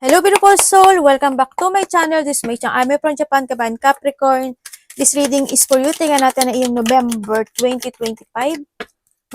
Hello beautiful soul! Welcome back to my channel. This is my channel. I'm from Japan, Kaban, Capricorn. This reading is for you. Tingnan natin na iyong November 2025.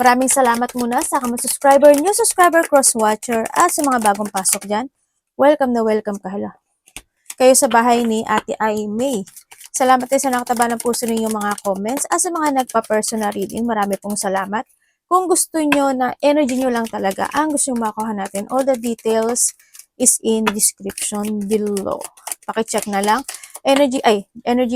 Maraming salamat muna sa mga subscriber, new subscriber, cross-watcher, at sa mga bagong pasok dyan. Welcome na welcome kayo sa bahay ni Ate Ai May. Salamat din sa nakataba ng puso ninyong mga comments at sa mga nagpa-personal reading. Marami pong salamat. Kung gusto nyo na energy nyo lang talaga, ang gusto nyo makuha natin, all the details is in description below. Pakicheck na lang. Energy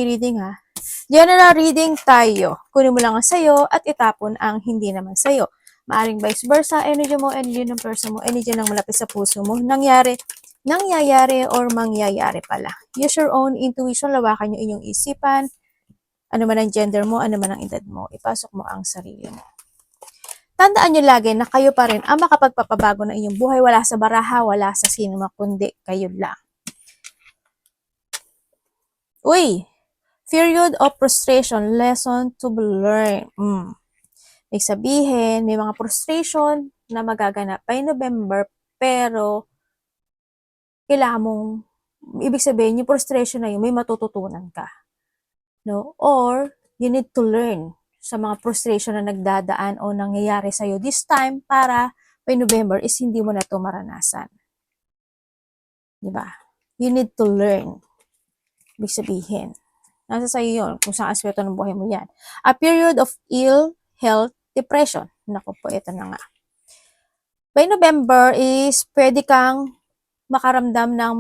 reading ha. General reading tayo. Kunin mo lang ang sayo at itapon ang hindi naman sayo. Maaring vice versa, energy mo, energy ng person mo, energy ng malapit sa puso mo. Nangyayari or mangyayari pala. Use your own intuition, lawakan nyo inyong isipan. Ano man ang gender mo, ano man ang edad mo, ipasok mo ang sarili mo. Tandaan nyo lagi na kayo pa rin ang makapagpapabago ng inyong buhay. Wala sa baraha, wala sa sino kundi kayo lang. Uy! Period of frustration, lesson to be learned. May sabihin, may mga frustration na magaganap by November, pero kailangan mong, ibig sabihin, yung frustration na yun, may matututunan ka. No? Or, you need to learn sa mga frustration na nagdadaan o nangyayari sa'yo this time para by November is hindi mo na ito maranasan. Diba? You need to learn. Ibig sabihin. Nasa sa'yo yun, kung saan aspeto ng buhay mo yan. A period of ill health, depression. Naku po, ito na nga. By November is pwede kang makaramdam ng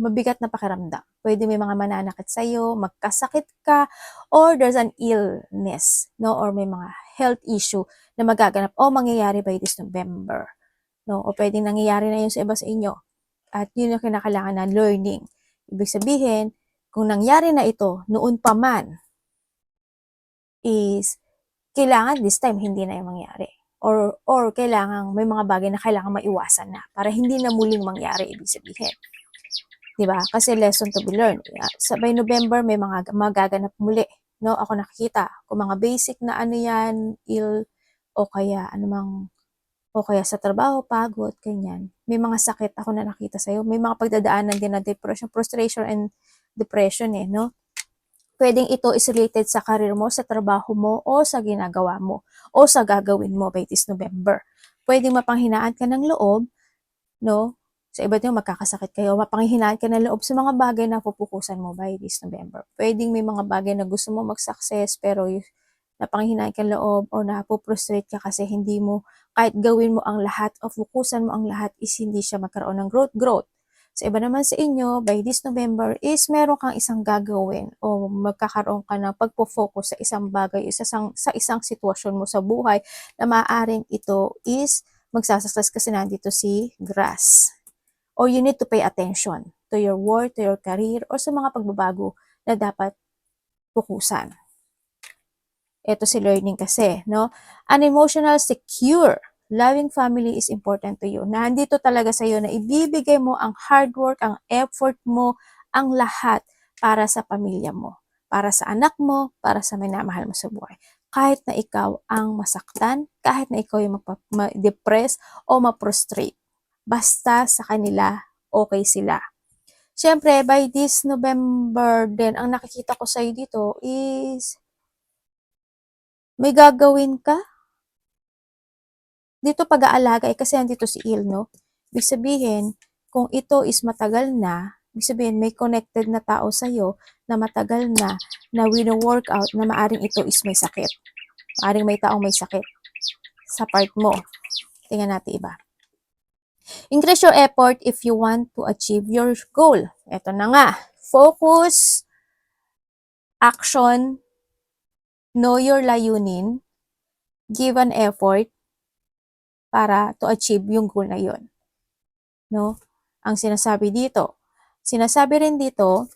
mabigat na pakiramdam. Pwede may mga mananakit sa'yo, magkasakit ka, or there's an illness, no? Or may mga health issue na magaganap o mangyayari by this November. No? O pwedeng nangyayari na yun sa iba sa inyo. At yun yung kinakailangan na learning. Ibig sabihin, kung nangyari na ito, noon pa man, is kailangan this time hindi na yung mangyari. Or kailangan may mga bagay na kailangan maiwasan na para hindi na muling mangyari, ibig sabihin. Diba? Kasi lesson to be learned. Sa by November, may mga magaganap muli. No? Ako nakikita. Kung mga basic na ano yan, o kaya sa trabaho, pagod, ganyan. May mga sakit ako na nakita sa'yo. May mga pagdadaanan din na depression, frustration, and depression no? Pwedeng ito is related sa career mo, sa trabaho mo, o sa ginagawa mo, o sa gagawin mo by this November. Pwedeng mapanghinaan ka ng loob, no? Sa iba din, magkakasakit kayo, mapanghihinaan ka ng loob sa mga bagay na pupukusan mo by this November. Pwedeng may mga bagay na gusto mo mag-success, pero napanghihinaan ka ng loob o napuprostrate ka kasi hindi mo, kahit gawin mo ang lahat o fukusan mo ang lahat, is hindi siya magkaroon ng growth. Sa iba naman sa inyo, by this November is meron kang isang gagawin o magkakaroon ka ng pagpo-focus sa isang bagay, sa isang sitwasyon mo sa buhay na maaaring ito is magsasuccess kasi nandito si grass. Or you need to pay attention to your work, to your career, or sa mga pagbabago na dapat pukusan. Ito si learning kasi, no? An emotional, secure, loving family is important to you. Nandito talaga sa iyo na ibibigay mo ang hard work, ang effort mo, ang lahat para sa pamilya mo, para sa anak mo, para sa minamahal mo sa buhay. Kahit na ikaw ang masaktan, kahit na ikaw yung ma-depress o ma-prostrate. Basta sa kanila, okay sila. Siyempre, by this November din, ang nakikita ko sa'yo dito is may gagawin ka. Dito pag-aalaga, kasi nandito si Il, no? Ibig sabihin, kung ito is matagal na, ibig sabihin, may connected na tao sa'yo na matagal na wino-workout na maaring ito is may sakit. Maaring may taong may sakit sa part mo. Tingnan natin iba. Increase your effort if you want to achieve your goal. Ito na nga. Focus, action, know your layunin, give an effort para to achieve yung goal na yun. No? Ang sinasabi rin dito,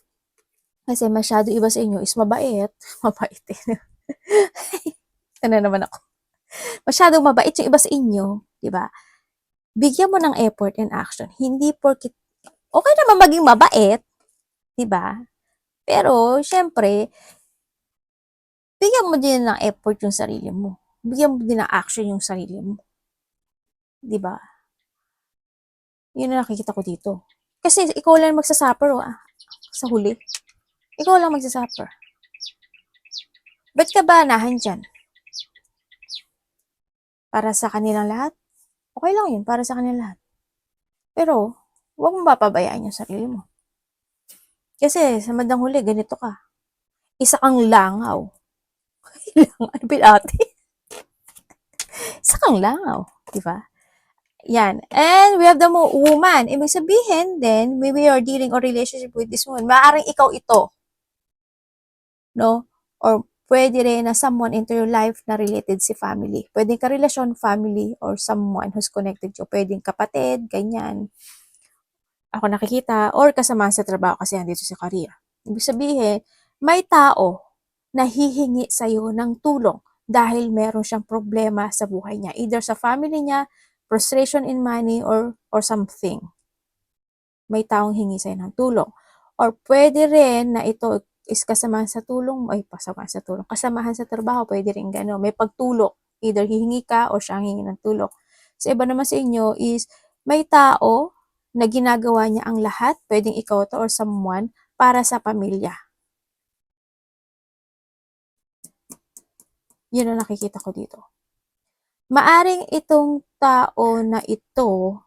kasi masyado iba sa inyo is mabait. Mabait eh. Ano naman ako. Masyadong mabait yung iba sa inyo, di ba? Bigyan mo ng effort and action. Hindi porket okay naman maging mabait, di ba? Pero syempre, bigyan mo din ng effort yung sarili mo. Bigyan mo din ng action yung sarili mo. Di ba? Yun ang nakikita ko dito. Kasi ikaw lang magsasuffer sa huli. Ikaw lang magsasuffer. Ba't ka ba anahan dyan? Para sa kanilang lahat? Okay lang yun, para sa kanilang lahat. Pero, huwag mong papabayaan yung sarili mo. Kasi, sa madang huli, ganito ka. Isa kang langaw. Ano ate? Isa kang langaw. Diba? Yan. And we have the woman. Ibig sabihin, then, maybe you're dealing or relationship with this woman. Maaaring ikaw ito. No? Or pwede rin na someone into your life na related si family. Pwedeng karelasyon, family, or someone who's connected you. Pwedeng kapatid, ganyan. Ako nakikita, or kasama sa trabaho kasi andito si career. Ibig sabihin, may tao na hihingi sa'yo ng tulong dahil meron siyang problema sa buhay niya. Either sa family niya, frustration in money, or something. May taong hingi sa'yo ng tulong. Or pwede rin na ito is kasamahan sa tulong, kasamahan sa trabaho, pwede rin gano'n. May pagtulong. Either hihingi ka o siya hingi ng tulong. Sa iba naman sa inyo is may tao na ginagawa niya ang lahat, pwedeng ikaw to or someone, para sa pamilya. Yun ang nakikita ko dito. Maaring itong tao na ito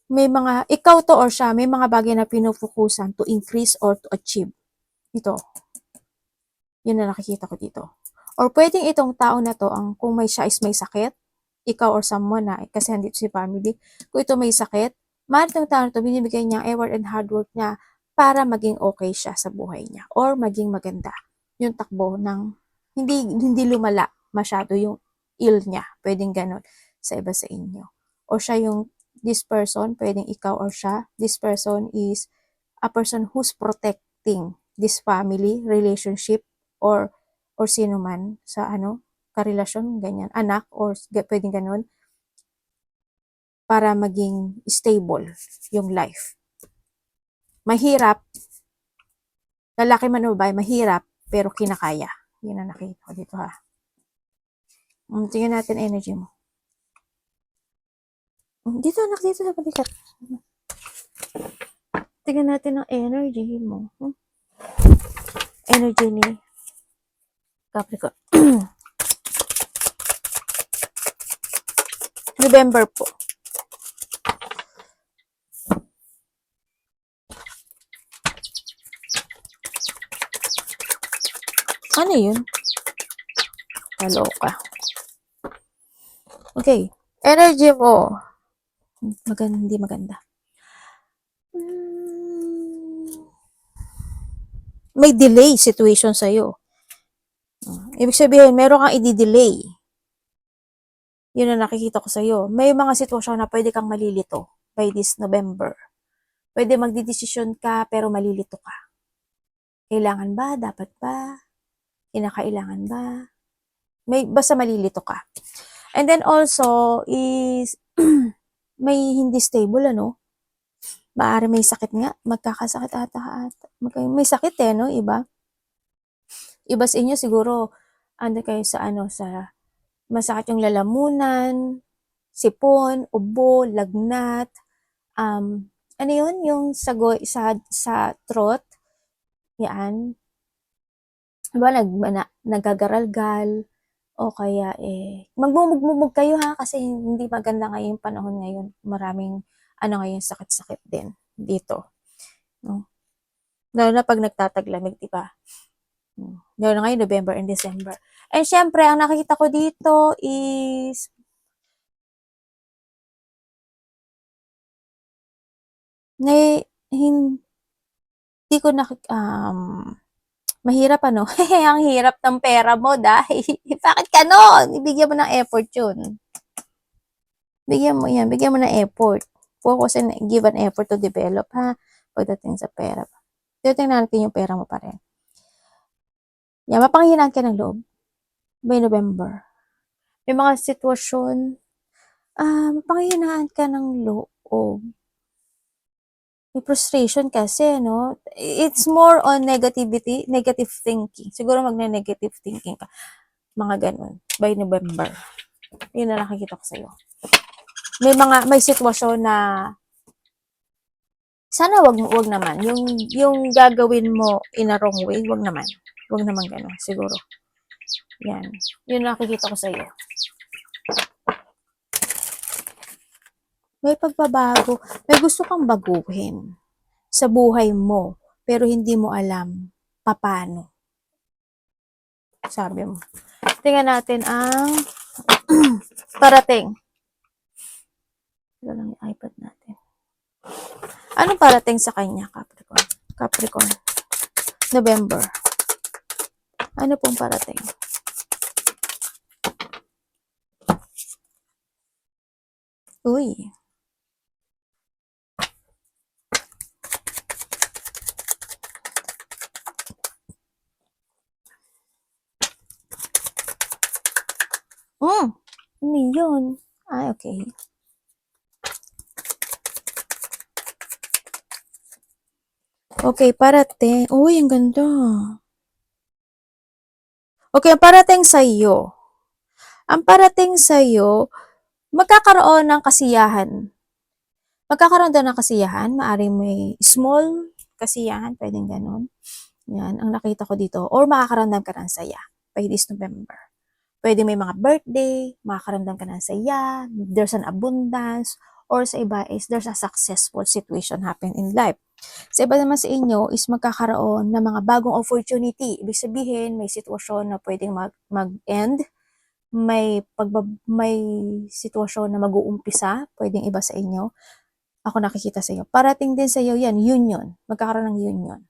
may mga, ikaw to or siya, may mga bagay na pinufokusan to increase or to achieve. Ito. Yun na nakikita ko dito. Or pwedeng itong tao na to, kung may siya is may sakit, ikaw or someone na, kasi andito si family, kung ito may sakit, maaari itong tao na to, binibigay niya ang effort and hard work niya para maging okay siya sa buhay niya. Or maging maganda. Yung takbo ng, hindi lumala masyado yung ill niya. Pwedeng ganun sa iba sa inyo. O siya yung, this person, pwedeng ikaw or siya, this person is a person who's protecting this family, relationship, or sino man sa karelasyon, ganyan, anak, or pwedeng ganun, para maging stable yung life. Mahirap, lalaki man o babae, mahirap, pero kinakaya. Yun ang nakita ko dito ha. Tingnan natin energy mo. Dito anak, dito sa balikat. Tingnan natin ang energy mo. Energy ni Capricorn. November po. Ano yun? Kaloka. Okay. Energy mo. Hindi maganda. May delay situation sa'yo. Ibig sabihin, meron kang i-delay. Yun ang nakikita ko sa'yo. May mga sitwasyon na pwede kang malilito by this November. Pwede magdidesisyon ka pero malilito ka. Kailangan ba? Dapat ba? Kinakailangan ba? Basta malilito ka. And then also is may hindi stable Maaari may sakit nga, magkakasakit ata. May sakit no, iba. Iba sa inyo siguro kayo sa sa masakit yung lalamunan, sipon, ubo, lagnat, ano yun, yung sa throat, yan. Diba, nagagaralgal, o kaya magmumugmumug kayo ha, kasi hindi maganda ngayon panahon ngayon. Maraming ngayon sakit-sakit din dito. No? Lalo na pag nagtataglamig, diba? Lalo na ngayon, November and December. And syempre, ang nakikita ko dito is hindi ko mahirap ang hirap ng pera mo dahil bakit ganon? Ibigyan mo ng effort yun. Bigyan mo ng effort. Focus and give an effort to develop ha, pagdating sa pera. Titingnan natin yung pera mo pa rin. Yan, mapanghinaan ka ng loob by November. May mga sitwasyon, mapanghinaan ka ng loob. May frustration kasi, no? It's more on negative thinking. Siguro magne-negative thinking ka. Mga ganun, by November. Yun na nakikita ko sa'yo. May sitwasyon na sana wag naman. Yung gagawin mo in a wrong way, wag naman. Wag naman gano'n, siguro. Yan. Yun nakikita ko sa'yo. May pagbabago. May gusto kang baguhin sa buhay mo, pero hindi mo alam paano. Sabi mo. Tingnan natin ang parating. Ito lang yung iPad natin. Anong parating sa kanya, Capricorn? Capricorn. November. Ano pong parating? Uy. Ano yun? Ay, okay. Okay, parating. Uy, ang ganda. Okay, ang parating sa'yo. Ang parating sa'yo, magkakaroon ng kasiyahan. Magkakaroon daw ng kasiyahan. Maaring may small kasiyahan. Pwedeng ganun. Yan, ang nakita ko dito. Or makakaramdam ka ng saya by this November. Pwede may mga birthday, makakaramdam ka ng saya, there's an abundance, or sa iba is there's a successful situation happen in life. Sa iba naman sa inyo is magkakaroon ng mga bagong opportunity. Ibig sabihin, may sitwasyon na pwedeng mag-end, may sitwasyon na mag-uumpisa, pwedeng iba sa inyo. Ako nakikita sa iyo. Parating din sa iyo yan, union. Magkakaroon ng union.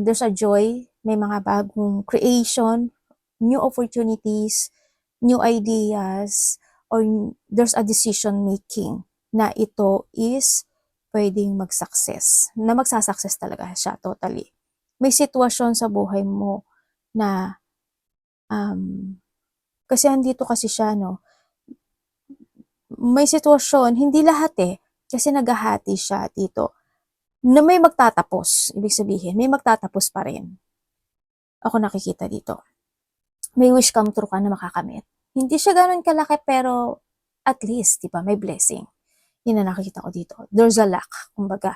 There's a joy, may mga bagong creation, new opportunities, new ideas, or there's a decision making na ito is pwedeng mag-success, na magsasucess talaga siya totally. May sitwasyon sa buhay mo na kasi andito kasi siya, no? May sitwasyon, hindi lahat kasi naghahati siya dito, na may magtatapos, ibig sabihin, may magtatapos pa rin. Ako nakikita dito. May wish come true ka na makakamit. Hindi siya ganun kalaki pero at least, di ba, may blessing. Yun na nakikita ko dito. There's a luck. Kumbaga,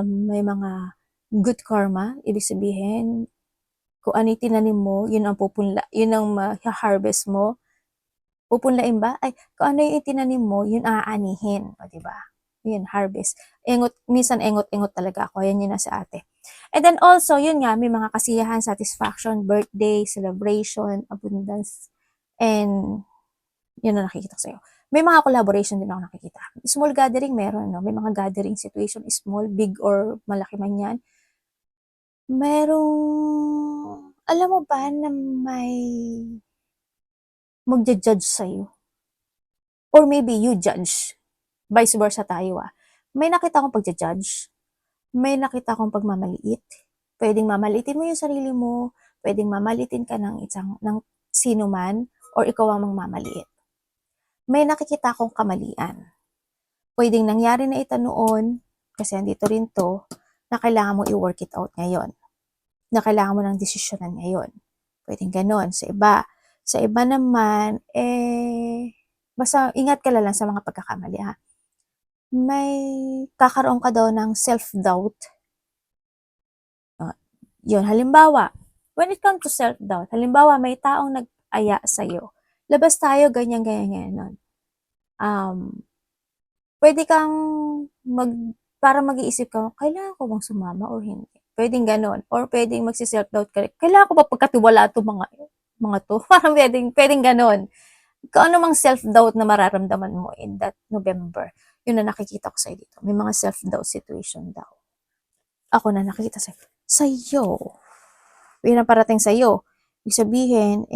may mga good karma. Ibig sabihin, kung ano yung tinanim mo, yun ang pupunla, yun ang ma-harvest mo. Pupunlain ba? Ay, kung ano yung tinanim mo, yun aanihin. O, di ba? Yun, harvest. Minsan engot talaga ako. Yan yun na sa ate. And then also, yun nga, may mga kasiyahan, satisfaction, birthday, celebration, abundance, and yun na nakikita ko sa'yo. May mga collaboration din ako nakikita. Small gathering, meron, no? May mga gathering situation, small, big, or malaki man yan. Merong, alam mo ba na may magja-judge sa'yo? Or maybe you judge. Vice versa tayo, May nakita akong pagja-judge. May nakita akong pagmamaliit. Pwedeng mamalitin mo yung sarili mo, pwedeng mamalitin ka ng sino man, or ikaw ang mamaliit. May nakikita akong kamalian. Pwedeng nangyari na ito noon, kasi andito rin to, na kailangan mo i-work it out ngayon. Na kailangan mo ng desisyonan ngayon. Pwedeng ganon. Sa iba naman, basta ingat ka lang sa mga pagkakamali, May kakaroon ka daw ng self-doubt. Yun, halimbawa, when it comes to self-doubt, halimbawa, may taong nag-aya sa'yo. Labas tayo, ganyan, pwede kang para mag-iisip ka, kailangan ko bang sumama or hindi? Pwedeng ganon. Or pwedeng magsi-self-doubt ka, kailangan ko ba pagkatiwala ito mga to? Parang pwedeng ganon. Kung ano mang self-doubt na mararamdaman mo in that November, yun na nakikita ko sa'yo dito. May mga self-doubt situation daw. Ako na nakikita sa'yo. Yun ang parating sa'yo. Ibig sabihin,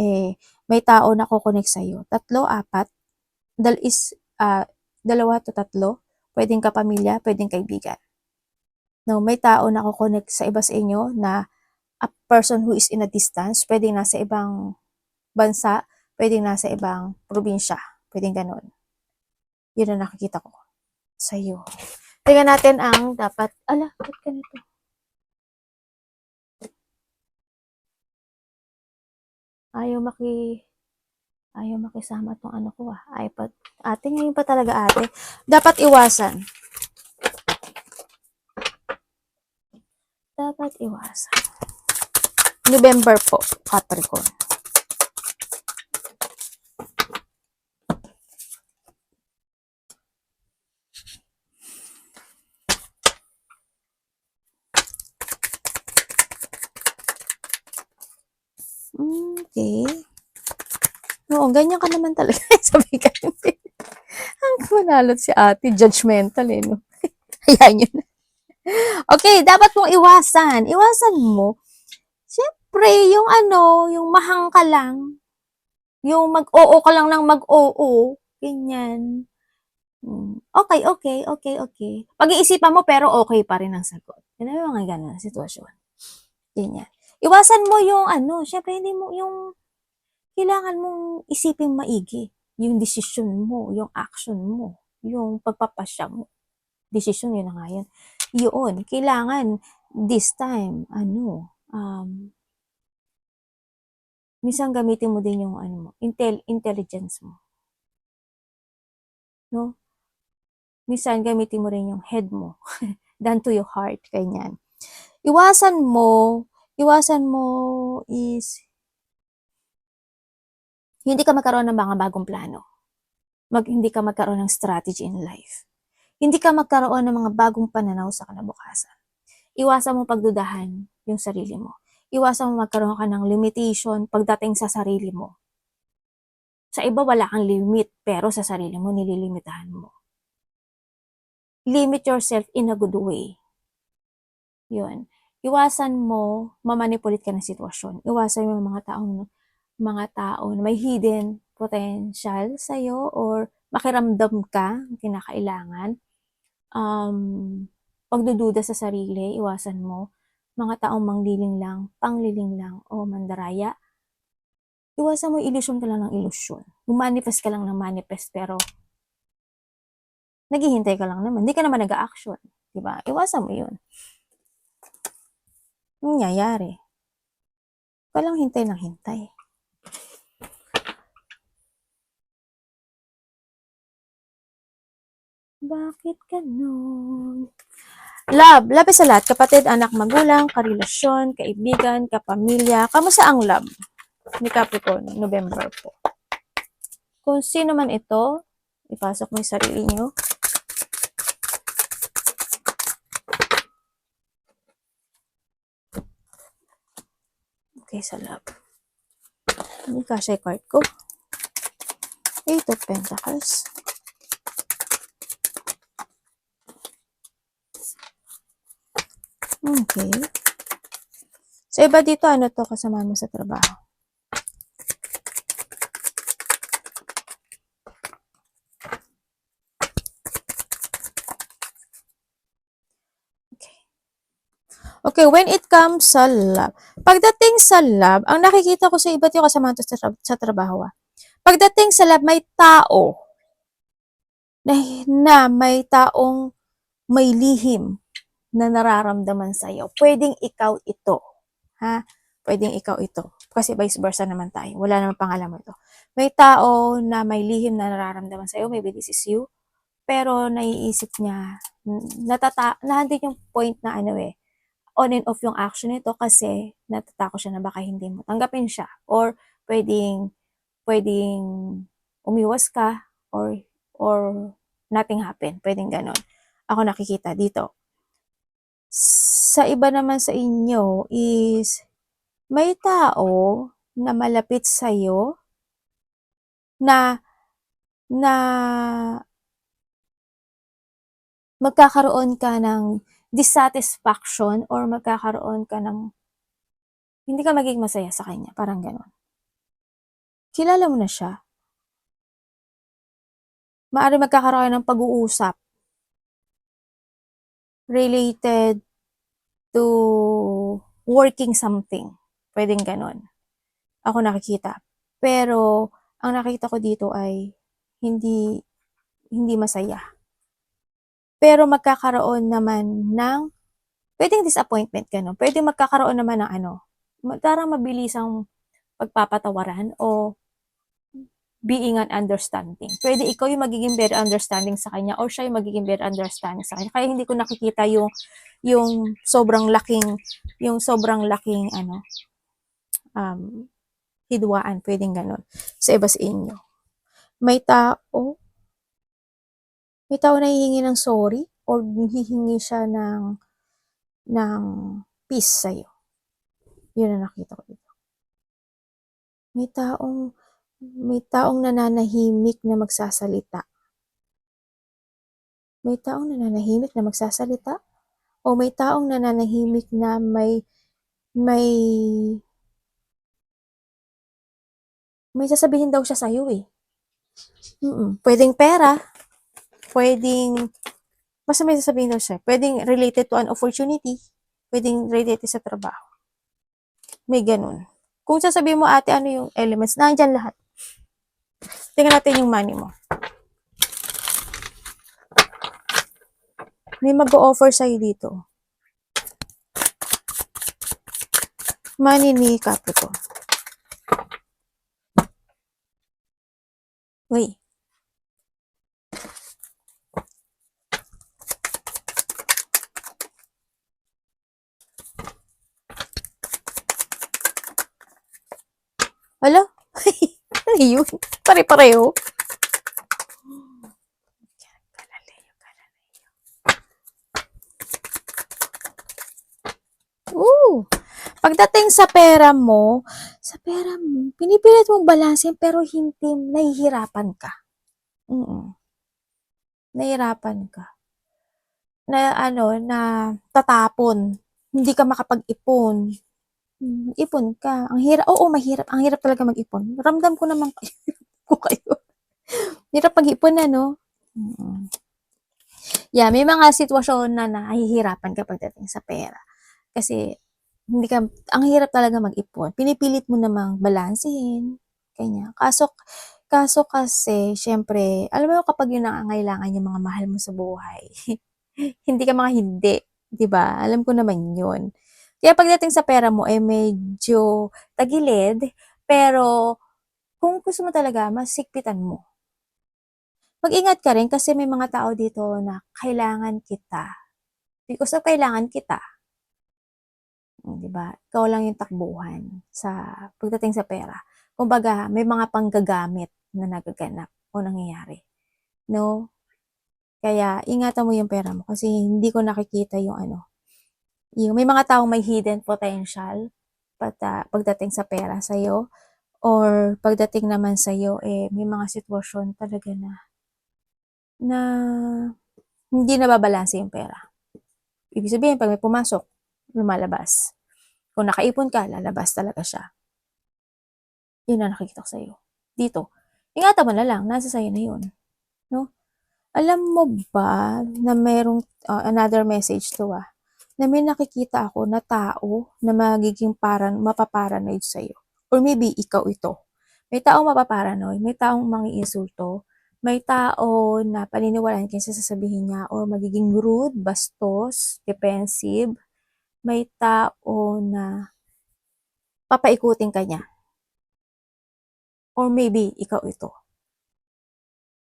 may tao na kukonek sa'yo. 3, 4, dalawa to 3, pwedeng kapamilya, pwedeng kaibigan. No, may tao na kukonek sa iba sa inyo na a person who is in a distance, pwedeng nasa ibang bansa, pwedeng nasa ibang probinsya, pwedeng ganun. Yun ang nakikita ko sa'yo. Tingnan natin ang dapat, ba't ganito? Ayaw Ayaw makisama tong ano ko iPad. Ate, ngayon pa talaga ate. Dapat iwasan. Dapat iwasan. November po, Capricorn. Okay. Oo, ganyan ka naman talaga. Sabi ka. Ang manalot si ate. Judgmental no? Hayaan nyo na. Okay, dapat mong iwasan. Iwasan mo. Siyempre, yung yung mahang ka lang. Yung mag-oo ka lang ng mag-oo. Ganyan. Okay, okay, okay, okay. Pag-iisipan mo pero okay pa rin ang sagot. Yan ang mga ganun sitwasyon. Ganyan. Iwasan mo yung syempre hindi mo yung kailangan mong isipin maigi. Yung desisyon mo, yung action mo, yung pagpapasya mo. Desisyon yun na nga yan. Yun, kailangan this time, minsan gamitin mo din yung intelligence mo. No? Minsan gamitin mo rin yung head mo. Down to your heart, ganyan. Iwasan mo is hindi ka magkaroon ng mga bagong plano. Hindi ka magkaroon ng strategy in life. Hindi ka magkaroon ng mga bagong pananaw sa kinabukasan. Iwasan mo pagdudahan yung sarili mo. Iwasan mo magkaroon ka ng limitation pagdating sa sarili mo. Sa iba wala kang limit, pero sa sarili mo nililimitahan mo. Limit yourself in a good way. Yun. Iwasan mo mamanipulate ka ng sitwasyon. Iwasan mo mga tao na may hidden potential sa'yo or makiramdam ka, kinakailangan. Pagdududa sa sarili, iwasan mo. Mga taong mangliling lang, pangliling lang, o mandaraya. Iwasan mo, illusion ka lang ng illusion. Manifest ka lang ng manifest, pero naghihintay ka lang naman. Hindi ka naman nag-a-action. Diba? Iwasan mo yun. Nangyayari. Ka lang hintay ng hintay. Bakit ganun? Love. Love sa lahat. Kapatid, anak, magulang, karelasyon, kaibigan, kapamilya. Kamusta ang love ni Capricorn? November po. Kung sino man ito, ipasok mo yung sarili nyo. Okay, sa love. Hindi kasha yung card ko. Eight of Pentacles. Okay. So, iba dito, ano to, kasama mo sa trabaho? Okay, when it comes sa love. Pagdating sa love, ang nakikita ko sa iba't yung kasama sa trabaho. Pagdating sa love, may tao na may taong may lihim na nararamdaman sa'yo. Pwedeng ikaw ito. Ha? Pwedeng ikaw ito. Kasi vice versa naman tayo. Wala naman pangalan mo ito. May tao na may lihim na nararamdaman sa'yo. Maybe this is you. Pero naiisip niya, nahandin yung point na on and off yung action nito kasi natatakot siya na baka hindi mo tanggapin siya. Or pwedeng umiwas ka or nothing happen. Pwedeng ganon. Ako nakikita dito. Sa iba naman sa inyo is may tao na malapit sa'yo na magkakaroon ka ng dissatisfaction or magkakaroon ka ng hindi ka magiging masaya sa kanya. Parang ganon. Kilala mo na siya. Maaari magkakaroon ng pag-uusap related to working something. Pwedeng ganon. Ako nakikita. Pero, ang nakita ko dito ay hindi masaya. Pero magkakaroon naman ng pwedeng disappointment ganon. Pwedeng magkakaroon naman ng parang mabilisang pagpapatawaran o being an understanding. Pwede ikaw yung magiging very understanding sa kanya or siya yung magiging very understanding sa kanya. Kaya hindi ko nakikita yung sobrang laking hidwaan, pwedeng ganun sa iba sa inyo. May tao na hihingi ng sorry or hihingi siya ng peace sa'yo. Yun ang nakita ko dito. May taong nananahimik na magsasalita. May taong nananahimik na magsasalita o may taong nananahimik na may sasabihin daw siya sa'yo eh. Pwedeng pera, basta may sasabihin daw siya. Pwedeng related to an opportunity, pwedeng related sa trabaho. May ganun. Kung sasabihin mo, ate, ano yung elements, nandyan lahat. Tingnan natin yung money mo. May mag-o-offer sa'yo dito. Money ni Capricorn. Uy. Hala? Ano yun? Pare-pareho. Pagdating sa pera mo, pinipilit mong balansin pero hindi, nahihirapan ka. Nahihirapan ka. Na tatapon. Hindi ka makapag-ipon. Ipon ka. Ang hirap, oo, mahirap. Ang hirap talaga mag-ipon. Ramdam ko naman ko kayo. Hirap mag-ipon na, no? Yeah, may mga sitwasyon na nahihirapan ka pagdating sa pera. Kasi, ang hirap talaga mag-ipon. Pinipilit mo namang balansehin. Kanya. Kaso kasi, syempre, alam mo kapag yun nangangailangan yung mga mahal mo sa buhay, hindi ka hindi. 'Di ba? Alam ko naman yun. Kaya pagdating sa pera mo, medyo tagilid, pero kung gusto mo talaga, masikpitan mo. Mag-ingat ka rin kasi may mga tao dito na kailangan kita. Because of kailangan kita. 'Di ba? Ikaw lang yung takbuhan sa pagdating sa pera. Kumbaga, may mga panggagamit na nagaganap o nangyayari. No? Kaya, ingatan mo yung pera mo kasi hindi ko nakikita yung may mga taong may hidden potential pagdating sa pera sa'yo or pagdating naman sa'yo, may mga sitwasyon talaga na hindi nababalanse yung pera. Ibig sabihin, pag may pumasok, lumalabas. Kung nakaipon ka, lalabas talaga siya. Yun ang nakikita ko sa'yo. Dito. Ingatan mo na lang, nasa sa'yo na yun. No? Alam mo ba na mayroong another message to na may nakikita ako na tao na magiging mapaparanoid sa'yo. Or maybe ikaw ito. May taong mapaparanoid, may taong mangiinsulto, may tao na paniniwalaan ka sa sasabihin niya or magiging rude, bastos, defensive, may tao na papaikutin ka niya. Or maybe ikaw ito.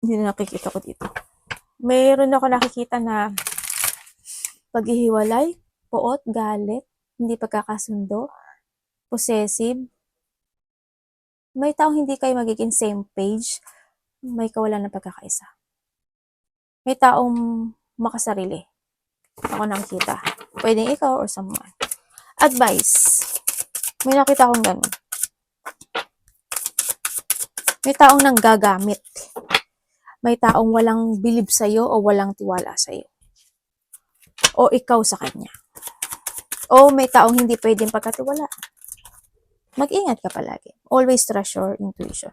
Yun na nakikita ko dito. Mayroon ako nakikita na paghihiwalay, poot, galit, hindi pagkakasundo, possessive. May taong hindi kayo magiging same page, may kawalan ng pagkakaisa. May taong makasarili. Ako nakikita. Pwedeng ikaw or someone. Advice. May nakita akong ganun. May taong nanggagamit. May taong walang bilib sa'yo o walang tiwala sa'yo. O ikaw sa kanya. O may taong hindi pwedeng pagkatiwala. Mag-ingat ka palagi. Always trust your intuition.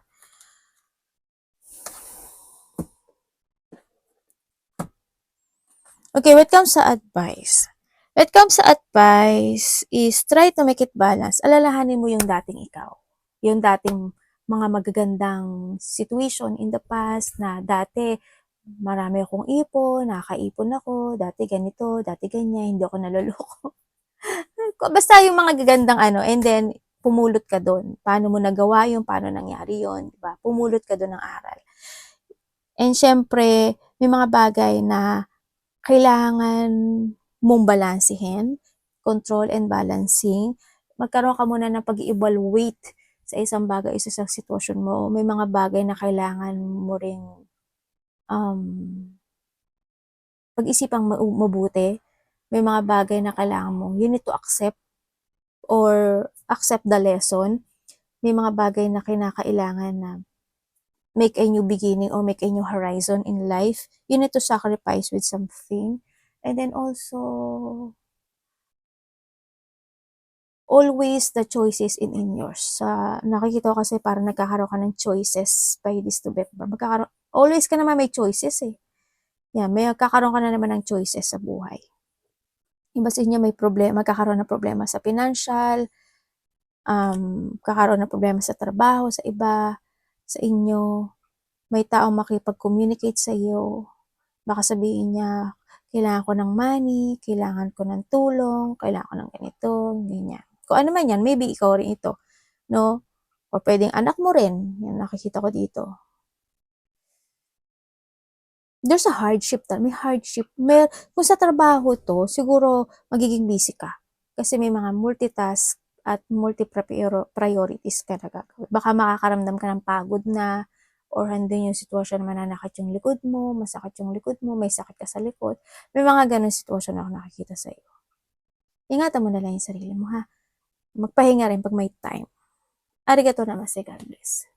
Okay, when it comes sa advice. When it comes sa advice is try to make it balance. Alalahanin mo yung dating ikaw. Yung dating mga magagandang situation in the past na dati marami akong ipon, nakakaipon ako, dati ganito, dati ganyan, hindi ako naloloko. Basta yung mga gagandang and then pumulot ka doon. Paano mo nagawa yun, paano nangyari yun, diba? Pumulot ka doon ng aral. And syempre, may mga bagay na kailangan mong balansehin, control and balancing. Magkaroon ka muna ng pag-evaluate sa isang bagay, sa isang sitwasyon mo. May mga bagay na kailangan mo ring pag-isipang mabuti. May mga bagay na kailangan mo, you need to accept or accept the lesson. May mga bagay na kinakailangan na make a new beginning or make a new horizon in life. You need to sacrifice with something. And then also, always the choices in yours. Nakikita ko kasi parang nagkakaroon ka ng choices by this November. Always ka naman may choices eh. May magkakaroon ka na naman ng choices sa buhay. Iba sa inyo may problema, magkakaroon ng problema sa financial, kakaroon ng problema sa trabaho, sa iba, sa inyo. May taong makipag-communicate sa iyo. Baka sabihin niya, kailangan ko ng money, kailangan ko ng tulong, kailangan ko ng ganito, ganyan. Kung ano man yan, maybe ikaw rin ito, no? O pwedeng anak mo rin, yan nakikita ko dito. There's a hardship, may hardship. Kung sa trabaho to, siguro magiging busy ka. Kasi may mga multitask at multi-priorities ka na gagawin. Baka makakaramdam ka ng pagod na, or andun yung sitwasyon na mananakit yung likod mo, masakit yung likod mo, may sakit ka sa likod. May mga ganun sitwasyon na ako nakikita sa iyo. Ingatan mo na lang yung sarili mo, ha? Magpahinga rin pag may time. Arigato namaste, God bless.